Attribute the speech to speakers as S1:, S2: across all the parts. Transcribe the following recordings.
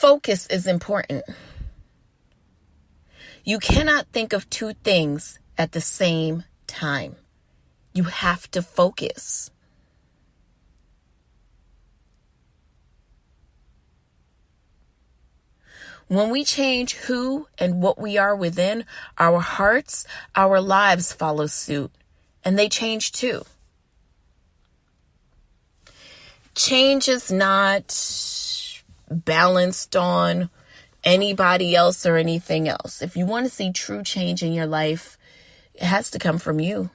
S1: focus is important. You cannot think of two things at the same time. You have to focus. When we change who and what we are within, our hearts, our lives follow suit, and they change too. Change is not balanced on anybody else or anything else. If you want to see true change in your life, it has to come from you.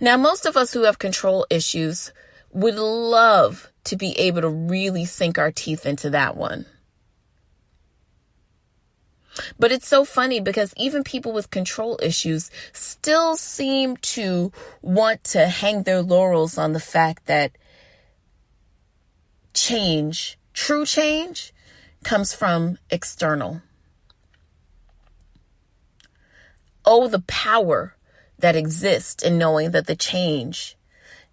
S1: Now, most of us who have control issues would love to be able to really sink our teeth into that one. But it's so funny because even people with control issues still seem to want to hang their laurels on the fact that change, true change, comes from external. Oh, the power that exists in knowing that the change,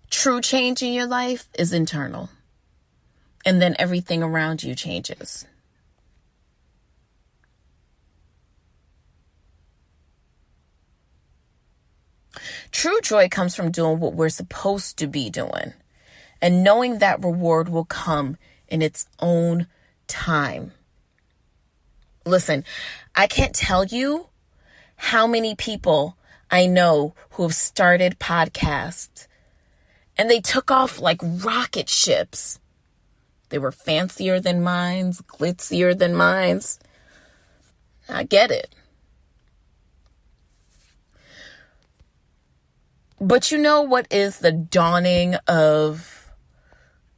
S1: true change in your life is internal. And then everything around you changes. True joy comes from doing what we're supposed to be doing and knowing that reward will come in its own time. Listen, I can't tell you how many people I know who have started podcasts and they took off like rocket ships. They were fancier than mine, glitzier than mine. I get it. But you know what is the dawning of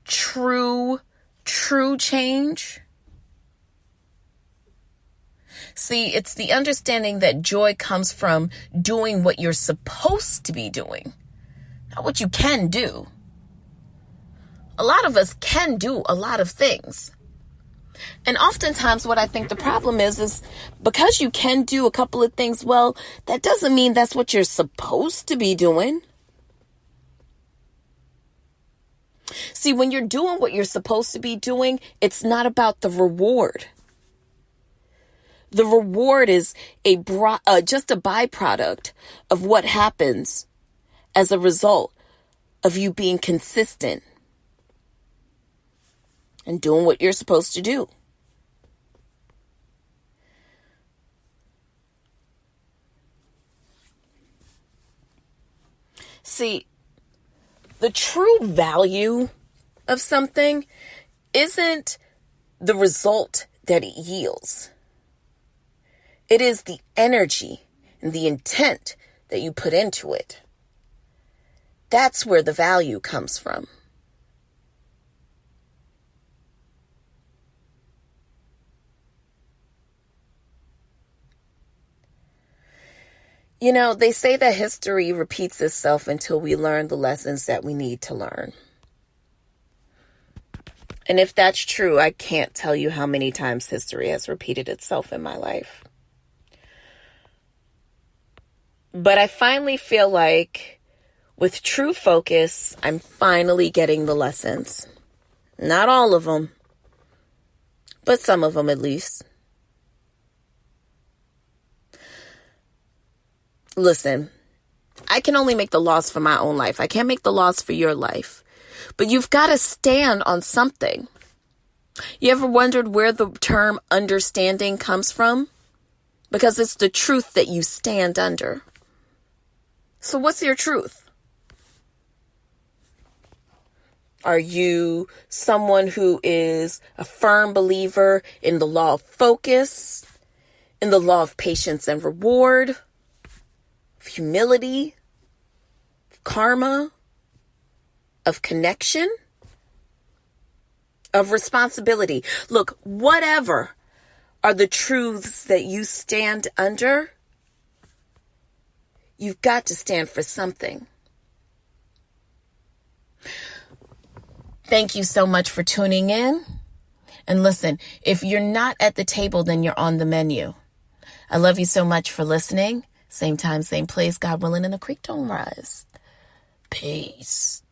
S1: true change? See, it's the understanding that joy comes from doing what you're supposed to be doing, not what you can do. A lot of us can do a lot of things. And oftentimes what I think the problem is because you can do a couple of things well, that doesn't mean that's what you're supposed to be doing. See, when you're doing what you're supposed to be doing, it's not about the reward. The reward is just a byproduct of what happens as a result of you being consistent and doing what you're supposed to do. See, the true value of something isn't the result that it yields. It is the energy and the intent that you put into it. That's where the value comes from. You know, they say that history repeats itself until we learn the lessons that we need to learn. And if that's true, I can't tell you how many times history has repeated itself in my life. But I finally feel like with true focus, I'm finally getting the lessons. Not all of them, but some of them at least. Listen, I can only make the laws for my own life. I can't make the laws for your life. But you've got to stand on something. You ever wondered where the term understanding comes from? Because it's the truth that you stand under. So what's your truth? Are you someone who is a firm believer in the law of focus, in the law of patience and reward, of humility, of karma, of connection, of responsibility? Look, whatever are the truths that you stand under, you've got to stand for something. Thank you so much for tuning in. And listen, if you're not at the table, then you're on the menu. I love you so much for listening. Same time, same place, God willing, and the creek don't rise. Peace.